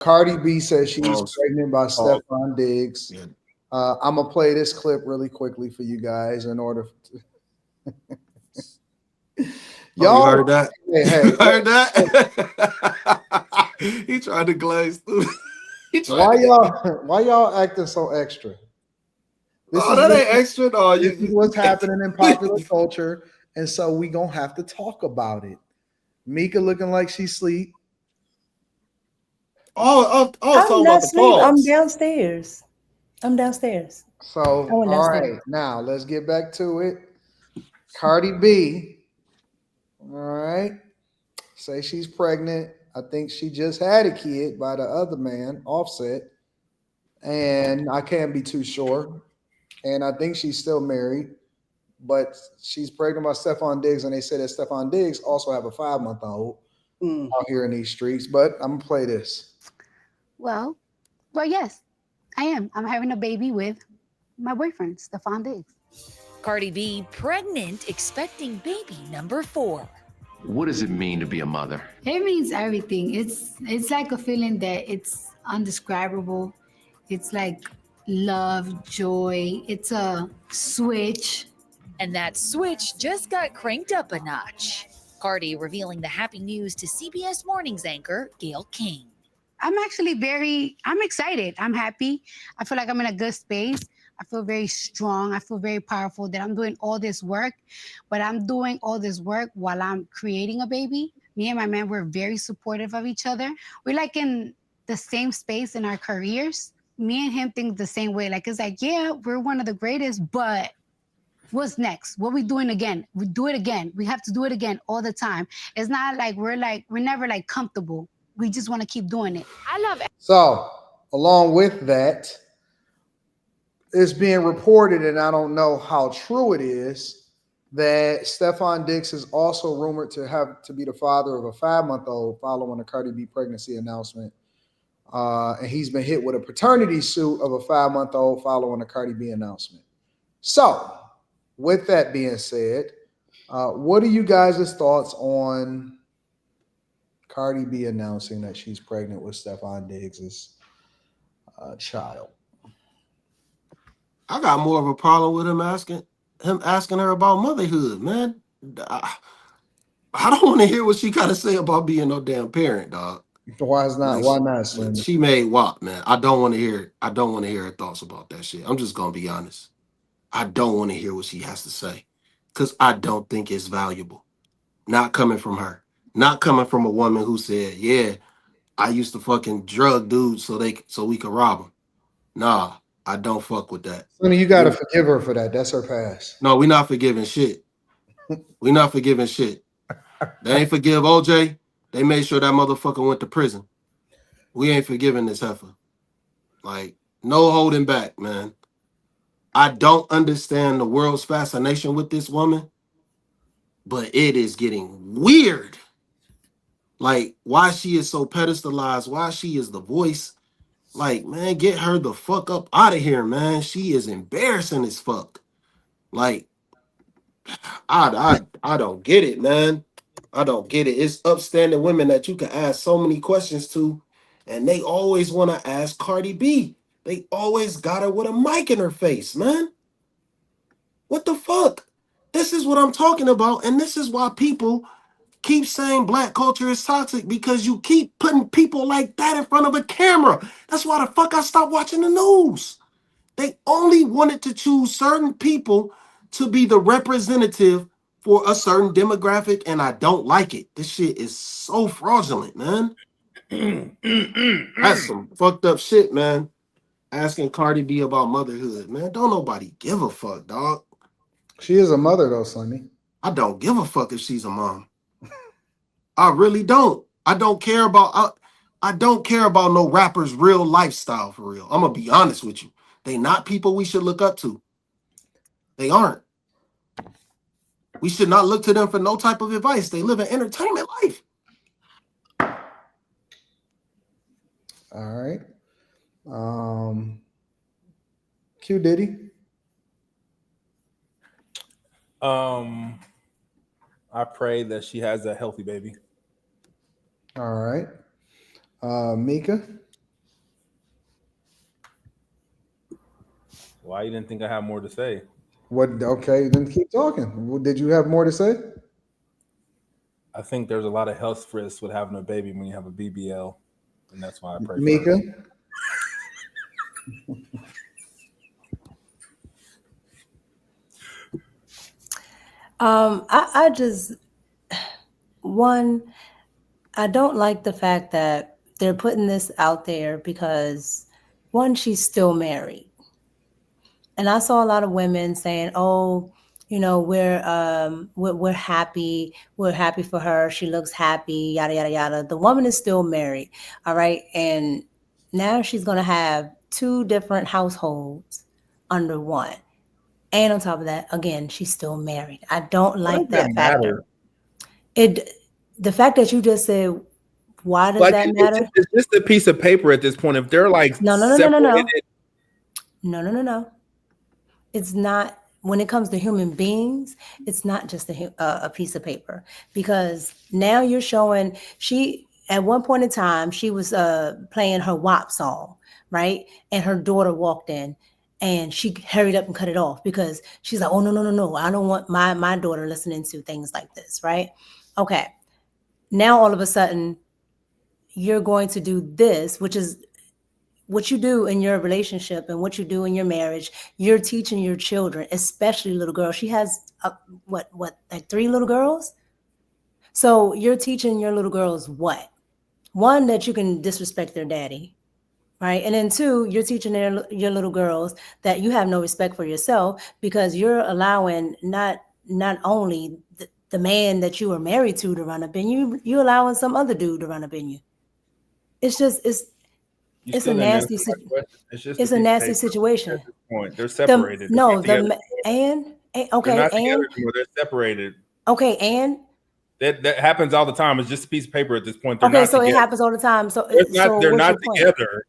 Cardi B says she's Pause. pregnant by Pause. Stefon Diggs. Yeah. I'm gonna play this clip really quickly for you guys in order. Oh, you Y'all, heard that? hey, hey, You heard hey, that? He tried to glaze through. He tried why to get. y'all, why y'all acting so extra? This Oh, is that what ain't extra. No, this is you. what's happening in popular culture, and so we gonna have to talk about it. Mika looking like she sleep. I was I'm talking not about the asleep. I'm pause. downstairs. I'm downstairs. I So, went all downstairs. right, now let's get back to it. Cardi B, all right, say she's pregnant. I think she just had a kid by the other man, Offset, and I can't be too sure. And I think she's still married, but she's pregnant by Stefon Diggs, and they say that Stefon Diggs also have a 5 month old Mm. out here in these streets. But I'm gonna play this. Well, well, yes, I am. I'm having a baby with my boyfriend, Stefon Diggs. Cardi B pregnant, expecting baby number 4. What does it mean to be a mother? It means everything. It's like a feeling that it's undescribable. It's like love, joy. It's a switch. And that switch just got cranked up a notch. Cardi revealing the happy news to CBS Mornings anchor Gail King. I'm excited. I'm happy. I feel like I'm in a good space. I feel very strong. I feel very powerful that I'm doing all this work, but I'm doing all this work while I'm creating a baby. Me and my man, we're very supportive of each other. We're like in the same space in our careers. Me and him think the same way. Like, it's like, yeah, we're one of the greatest, but what's next? What we doing again? We do it again. We have to do it again all the time. It's not we're never like comfortable. We just want to keep doing it. I love So, along with that, it's being reported, and I don't know how true it is, that Stefon Diggs is also rumored to have to be the father of a 5 month old following a Cardi B pregnancy announcement. And he's been hit with a paternity suit of a 5 month old following a Cardi B announcement. So, with that being said, what are you guys' thoughts on Cardi B announcing that she's pregnant with Stefon Diggs' child? I got more of a problem with him asking her about motherhood, man. I, I don't want to hear what she got to say about being no damn parent, dog. Why is not? Like Why not, Slim? she made WAP, man. I don't want to hear. I don't want to hear her thoughts about that shit. I'm just gonna be honest. I don't want to hear what she has to say because I don't think it's valuable. Not coming from her. Not coming from a woman who said, "Yeah, I used to fucking drug dudes so we could rob them." Nah, I don't fuck with that. Slim, you got to forgive her for that. That's her past. No, we not forgiving shit. We not forgiving shit. They ain't forgive OJ. They made sure that motherfucker went to prison. We ain't forgiving this heifer. Like, no holding back, man. I don't understand the world's fascination with this woman, but it is getting weird. Like, why she is so pedestalized, why she is the voice. Like, man, get her the fuck up out of here, man. She is embarrassing as fuck. Like, I don't get it, man. I don't get it. It's upstanding women that you can ask so many questions to, and they always want to ask Cardi B. They always got her with a mic in her face, man. What the fuck? This is what I'm talking about, and this is why people keep saying black culture is toxic because you keep putting people like that in front of a camera. That's why the fuck I stopped watching the news. They only wanted to choose certain people to be the representative for a certain demographic, and I don't like it. This shit is so fraudulent, man. That's some fucked up shit, man. Asking Cardi B about motherhood, man. Don't nobody give a fuck, dog. She is a mother, though, Sonny. I don't give a fuck if she's a mom. I really don't. I don't care about no rapper's real lifestyle for real. I'm gonna be honest with you. They not people we should look up to. They aren't. We should not look to them for no type of advice. They live an entertainment life. All right. Q Diddy. I pray that she has a healthy baby. All right. Mika. Why you didn't think I had more to say? What? Okay, then keep talking. Did you have more to say? I think there's a lot of health risks with having a baby when you have a BBL, and that's why I pray for Mika? her. I just I don't like the fact that they're putting this out there because she's still married. And I saw a lot of women saying, "Oh, we're happy. We're happy for her. She looks happy. Yada yada yada." The woman is still married, all right, and now she's gonna have two different households under one. And on top of that, again, she's still married. I don't like that factor. The fact that you just said, why does that matter? It's just a piece of paper at this point. If they're like separated. No. It's not. When it comes to human beings, it's not just a piece of paper, because now you're showing at one point in time, she was playing her WAP song, right? And her daughter walked in and she hurried up and cut it off because she's like, oh, no. I don't want my daughter listening to things like this, right? Okay. Now, all of a sudden, you're going to do this, which is what you do in your relationship and what you do in your marriage. You're teaching your children, especially little girls. She has like 3 little girls. So you're teaching your little girls what? 1, that you can disrespect their daddy, right? And then 2, you're teaching your little girls that you have no respect for yourself because you're allowing not only the man that you are married to run up in you, you're allowing some other dude to run up in you. It's just it's a nasty it's a nasty situation. At this point, they're separated. Okay, they're not together anymore. They're separated. Okay, and that happens all the time. It's just a piece of paper at this point. They're not together. It happens all the time. So they're not together.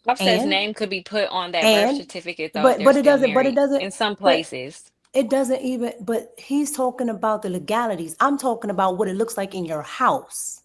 Offset's name could be put on that birth certificate, though. But it doesn't. In some places, it doesn't even. But he's talking about the legalities. I'm talking about what it looks like in your house.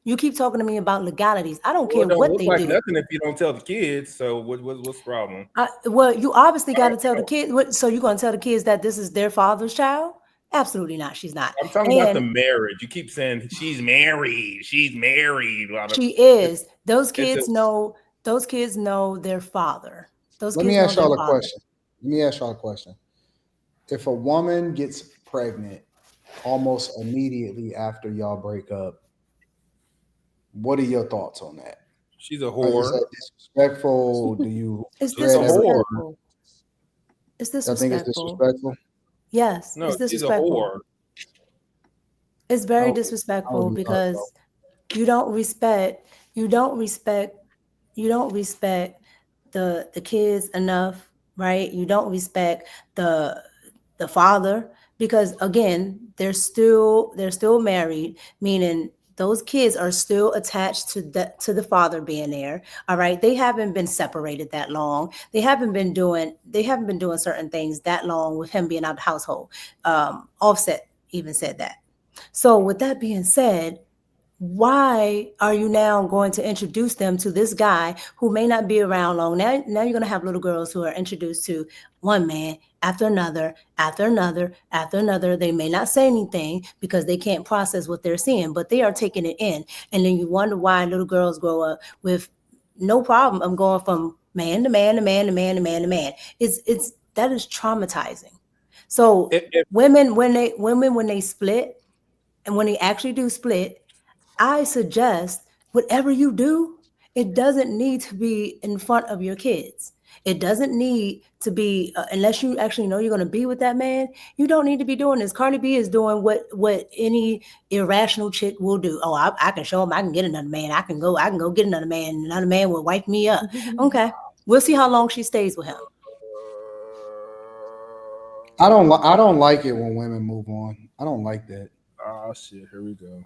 You keep talking to me about legalities. I don't care what they do. Nothing if you don't tell the kids. So what's the problem? Well, you obviously got to tell the kids. So you're going to tell the kids that this is their father's child? Absolutely not. She's not. I'm talking about the marriage. You keep saying she's married. She's married. She is. Those kids know. Those kids know their father. Let me ask y'all a question. If a woman gets pregnant almost immediately after y'all break up, what are your thoughts on that? She's a whore. Is that disrespectful? Do you? It's disrespectful. It's disrespectful. I think it's disrespectful. Yes, no, it's disrespectful. It's very disrespectful because you don't respect the kids enough, right? You don't respect the father because again, they're still married, meaning those kids are still attached to the father being there. All right. They haven't been separated that long. They haven't been doing certain things that long with him being out of the household. Offset even said that. So with that being said, why are you now going to introduce them to this guy who may not be around long? Now you're going to have little girls who are introduced to one man after another, after another, after another. They may not say anything because they can't process what they're seeing, but they are taking it in. And then you wonder why little girls grow up with no problem. I'm going from man to man to man to man to man to man. That is traumatizing. So women, when they split and when they actually do split, I suggest whatever you do, it doesn't need to be in front of your kids. It doesn't need to be, unless you actually know you're going to be with that man, you don't need to be doing this. Cardi B is doing what any irrational chick will do. Oh, I can show him I can get another man. I can go get another man. Another man will wipe me up. Okay. We'll see how long she stays with him. I don't like it when women move on. I don't like that. Oh shit, here we go.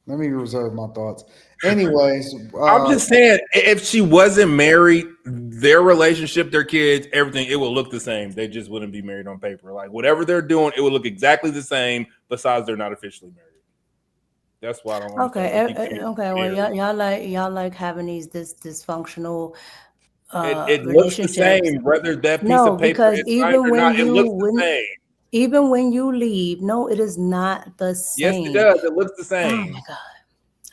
Let me reserve my thoughts. Anyways, I'm just saying, if she wasn't married, their relationship, their kids, everything, it would look the same. They just wouldn't be married on paper. Like whatever they're doing, it would look exactly the same. Besides, they're not officially married. That's why I don't. Okay. Well, y'all like having these dysfunctional It looks the relationships. same, whether that piece No, of paper because is signed or not. It looks the same. even when you leave, no, it is not the Yes, same. it does. It looks the Oh same. my God.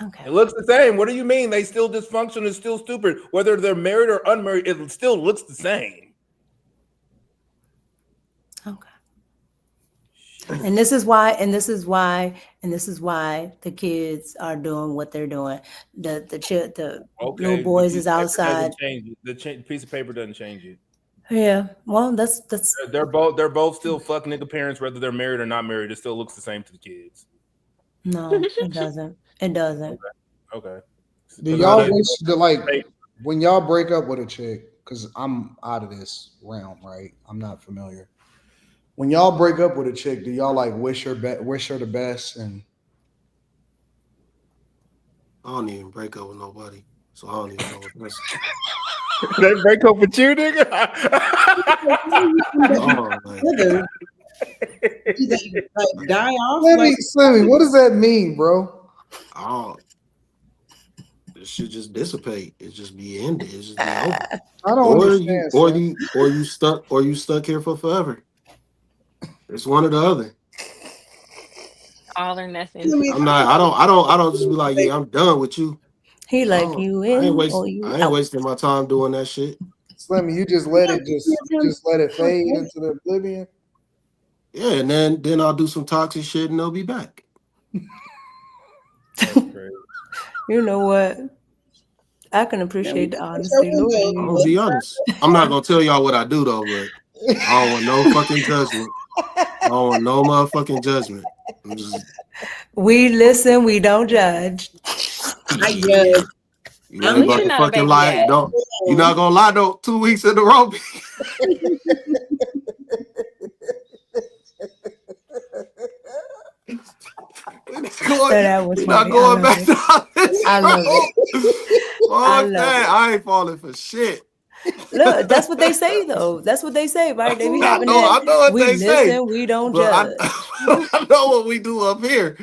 Okay. It looks the same. What do you mean? They still dysfunction. It's still stupid. Whether they're married or unmarried, it still looks the same. Okay. And this is why the kids are doing what they're doing. The little boys is outside. The piece of paper doesn't change it. Yeah. Well, that's they're both still fuck nigga parents, whether they're married or not married. It still looks the same to the kids. No, it doesn't. It doesn't. Okay. Do y'all wish when y'all break up with a chick? Because I'm out of this realm, right? I'm not familiar. When y'all break up with a chick, do y'all like wish her the best? And I don't even break up with nobody, so I don't even know what this. They break up with you, nigga. Like die off. Slimmy, what does that mean, bro? Oh, this should just dissipate. It just be ended. It just be over. I don't understand. Or you stuck here for forever. It's one or the other. All or nothing. I don't just be like, yeah, I'm done with you. He like you in. I ain't wasting my time doing that shit. Slimmy, you just let it fade into the oblivion. Yeah, and then I'll do some toxic shit and they'll be back. You know what? I can appreciate the honesty. I'm gonna be honest. I'm not gonna tell y'all what I do though, but I don't want no fucking judgment. I don't want no motherfucking judgment. We listen, we don't judge. I judge. You ain't about to fucking lie. Don't. You're not gonna lie though. 2 weeks in a row. We're not going back to this. I love it. I ain't falling for shit. Look, that's what they say though. That's what they say, right? They be having I know what they say. Listen, we don't judge. I know what we do up here,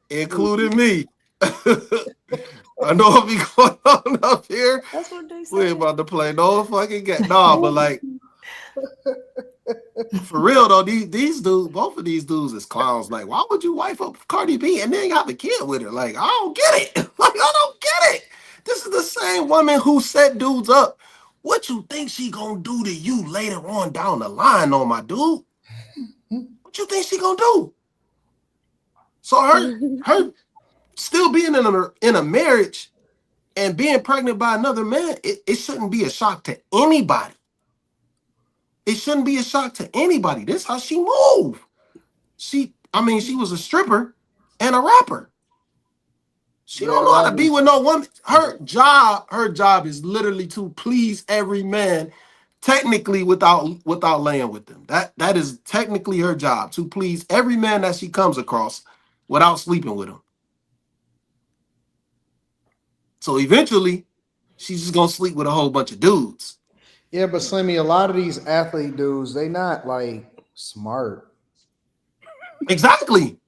including me. I know what be going on up here. That's what they say. We ain't about to play no fucking game. No, but like for real though, these dudes, both of these dudes is clowns. Like, why would you wife up Cardi B and then have a kid with her? Like, I don't get it. Like, I don't get it. This is the same woman who set dudes up. What you think she gonna do to you later on down the line, on my dude? What you think she gonna do? So her still being in a marriage and being pregnant by another man, it shouldn't be a shock to anybody. It shouldn't be a shock to anybody. This is how she moved. She was a stripper and a rapper. She don't know how to be with no woman. Her job is literally to please every man, technically without laying with them. That is technically her job, to please every man that she comes across without sleeping with him. So eventually, she's just gonna sleep with a whole bunch of dudes. Yeah, but Slimmy, a lot of these athlete dudes, they not like smart. Exactly.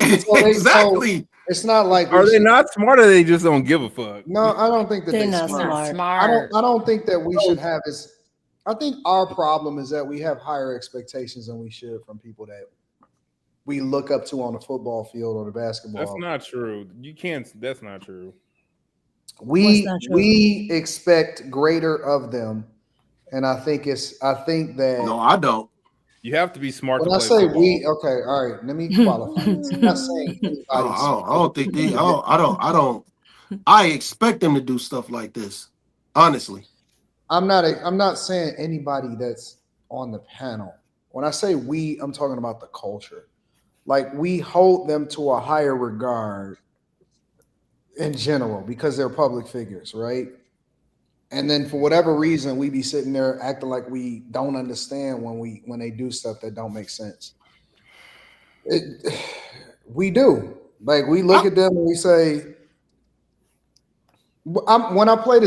Exactly. It's not like are they not smart or they just don't give a fuck? No, I don't think that they're not smart. I don't think that we should have this. I think our problem is that we have higher expectations than we should from people that we look up to on the football field or the basketball. That's not true. You can't. That's not true. We expect greater of them, and I think that. No, I don't. You have to be smart. When I say we, okay, all right. Let me qualify. I'm not saying anybody. I don't think they. I don't. I expect them to do stuff like this. Honestly, I'm not saying anybody that's on the panel. When I say we, I'm talking about the culture. Like, we hold them to a higher regard in general because they're public figures, right? And then for whatever reason, we be sitting there acting like we don't understand when they do stuff that don't make sense. We do. Like, we look at them and we say, when I play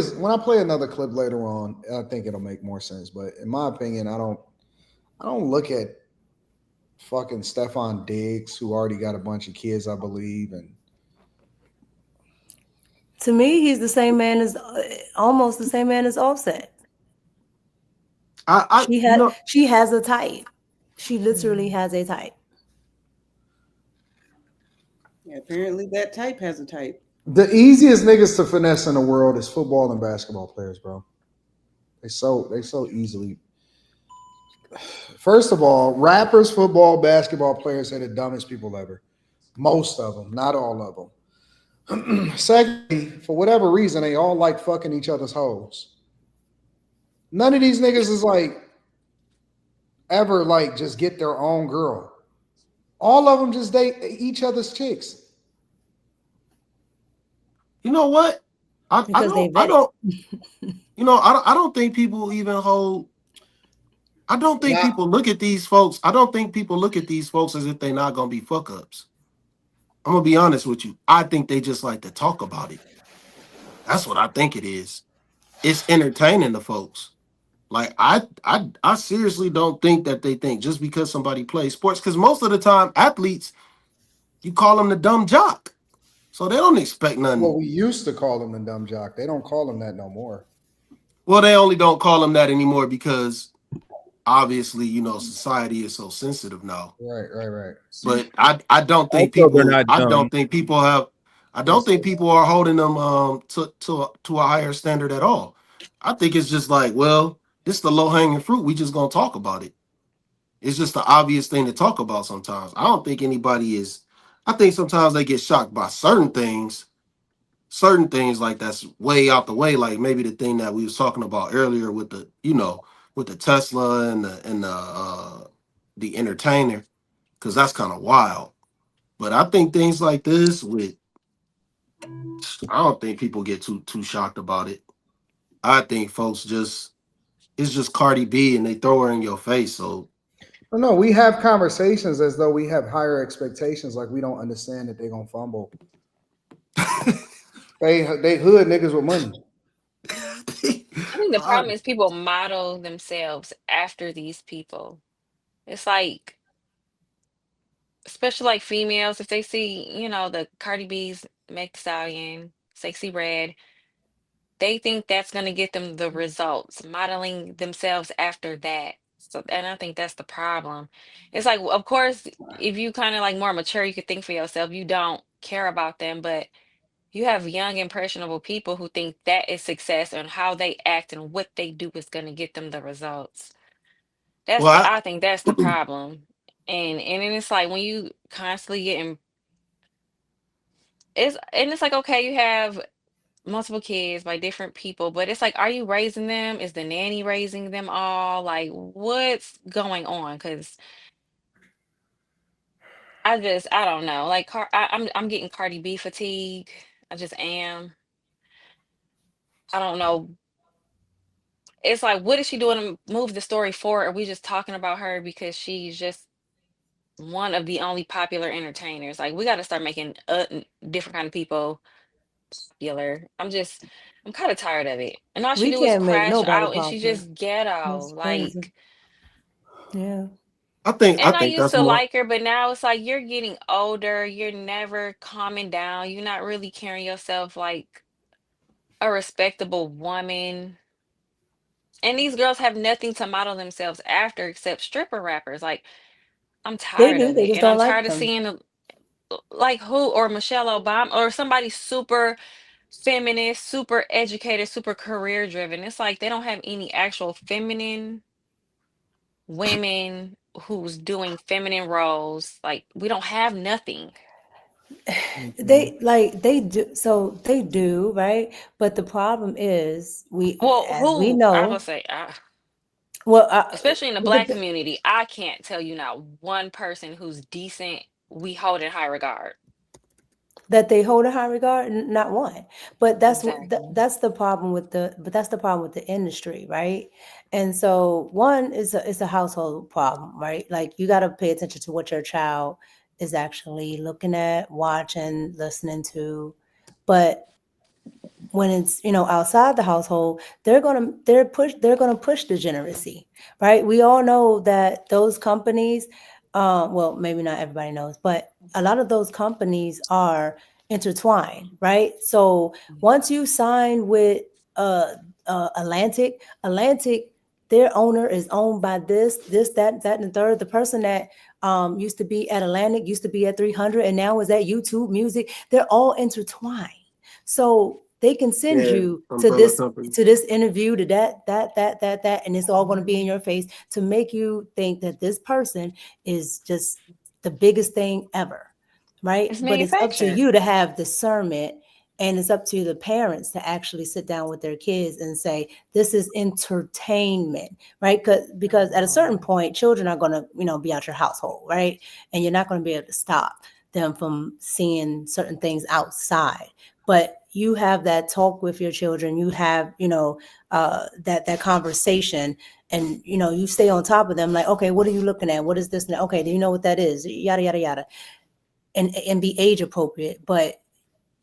another clip later on, I think it'll make more sense. But in my opinion, I don't look at fucking Stefon Diggs, who already got a bunch of kids, I believe, and to me, he's almost the same man as Offset. She has a type. She literally has a type. Yeah, apparently that type has a type. The easiest niggas to finesse in the world is football and basketball players, bro. They so easily. First of all, rappers, football, basketball players are the dumbest people ever. Most of them, not all of them. Secondly, for whatever reason, they all like fucking each other's hoes. None of these niggas is like ever like just get their own girl. All of them just date each other's chicks. You know what? I don't. You know, I don't think people even hold. I don't think people look at these folks. I don't think people look at these folks as if they're not gonna be fuck ups. I'm gonna be honest with you. I think they just like to talk about it. That's what I think it is. It's entertaining the folks. Like I seriously don't think that they think just because somebody plays sports, because most of the time athletes, you call them the dumb jock. So they don't expect nothing. Well, we used to call them the dumb jock. They don't call them that no more. Well, they only don't call them that anymore because obviously, you know, society is so sensitive now. Right. But I don't think Also, people they're not I dumb. don't think people have I don't think people are holding them to a higher standard at all. I think it's just like, well, this is the low hanging fruit. We just gonna talk about it. It's just the obvious thing to talk about sometimes. I don't think anybody is. I think sometimes they get shocked by certain things like that's way out the way. Like maybe the thing that we was talking about earlier with the, you know, with the Tesla and the entertainer, because that's kind of wild. But I think things like this with, I don't think people get too shocked about it. I think folks just, it's just Cardi B and they throw her in your face. So Well, no, we have conversations as though we have higher expectations, like we don't understand that they're gonna fumble. They hood niggas with money. I think the problem is people model themselves after these people. It's like, especially like females, if they see, you know, the Cardi B's, Meg Thee Stallion, Sexy Red, they think that's going to get them the results, modeling themselves after that. So, and I think that's the problem. It's like, of course, if you kind of like more mature, you could think for yourself. You don't care about them, but you have young, impressionable people who think that is success and how they act and what they do is going to get them the results. well, I think that's the problem. And then it's like when you constantly getting it's like okay, you have multiple kids by different people, but it's like, are you raising them? Is the nanny raising them all? Like, what's going on? Because I don't know. Like, I'm getting Cardi B fatigue. I just am. I don't know. It's like, what is she doing to move the story forward? Are we just talking about her because she's just one of the only popular entertainers? Like, we got to start making different kind of people popular. I'm kind of tired of it. And all she We do is can't make crash nobody out and she popular. just ghetto. That's crazy. Like, Yeah. I and I think used that's to more. like her, but now it's like you're getting older, you're never calming down, you're not really carrying yourself like a respectable woman. And these girls have nothing to model themselves after except stripper rappers. Like, I'm They tired do. of They it. just And I'm don't like tired of them. seeing like who or Michelle Obama or somebody super feminist, super educated, super career driven. It's like they don't have any actual feminine women who's doing feminine roles. Like we don't have nothing. They do, so they do, right? But the problem is Well, as we who I know, would say, well, especially in the black community, I can't tell you not one person who's decent. We hold in high regard. that they hold in high regard, not one. But Exactly. that's the problem with the industry, right? And so one is a household problem, right? Like you got to pay attention to what your child is actually looking at, watching, listening to. But when it's outside the household, they're gonna push degeneracy, right? We all know that those companies, well, maybe not everybody knows, but a lot of those companies are intertwined, right? So once you sign with uh, Atlantic their owner is owned by this, that, and the third. The person that used to be at Atlantic, used to be at 300, and now is at YouTube Music. They're all intertwined. So they can send Yeah, you umbrella company. to this interview, to that, and it's all going to be in your face to make you think that this person is just the biggest thing ever, right? It's But it's up to manufactured. you to have discernment, and it's up to the parents to actually sit down with their kids and say, this is entertainment, right? Because at a certain point, children are going to, be out your household, right? And you're not going to be able to stop them from seeing certain things outside. But you have that talk with your children. You have, that conversation, and you stay on top of them. Like, okay, what are you looking at? What is this? Okay, do you know what that is? Yada yada yada, and be age appropriate. But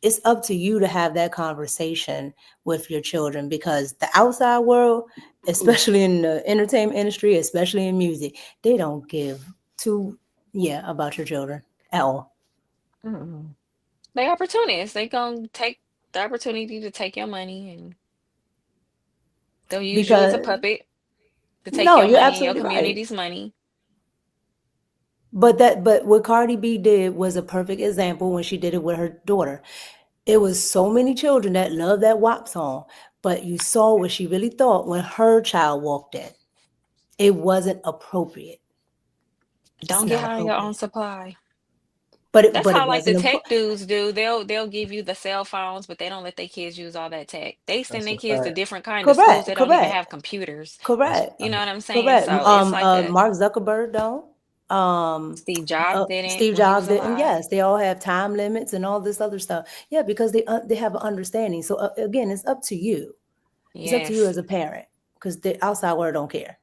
it's up to you to have that conversation with your children, because the outside world, especially in the entertainment industry, especially in music, they don't give two about your children at all. Mm-mm. They opportunists. They gonna take the opportunity to take your money, and they'll use you as a Because puppet to take no, your you're money and your absolutely right. community's money. But what Cardi B did was a perfect example when she did it with her daughter. It was so many children that loved that WAP song, but you saw what she really thought when her child walked in. It wasn't appropriate. It's Don't get not high on your own appropriate. supply. But it That's but it how like the wasn't tech dudes do. They'll give you the cell phones, but they don't let their kids use all that tech. They send That's their a kids to fact. different kind of schools correct, that don't even correct, have computers. That's correct, You know what I'm saying? correct. So it's like a Mark Zuckerberg don't. Steve Jobs didn't Steve when he was Jobs didn't. alive. Yes, they all have time limits and all this other stuff. Yeah, because they have an understanding. So again, it's up to you. It's up to you Yes. as a parent, because the outside world don't care.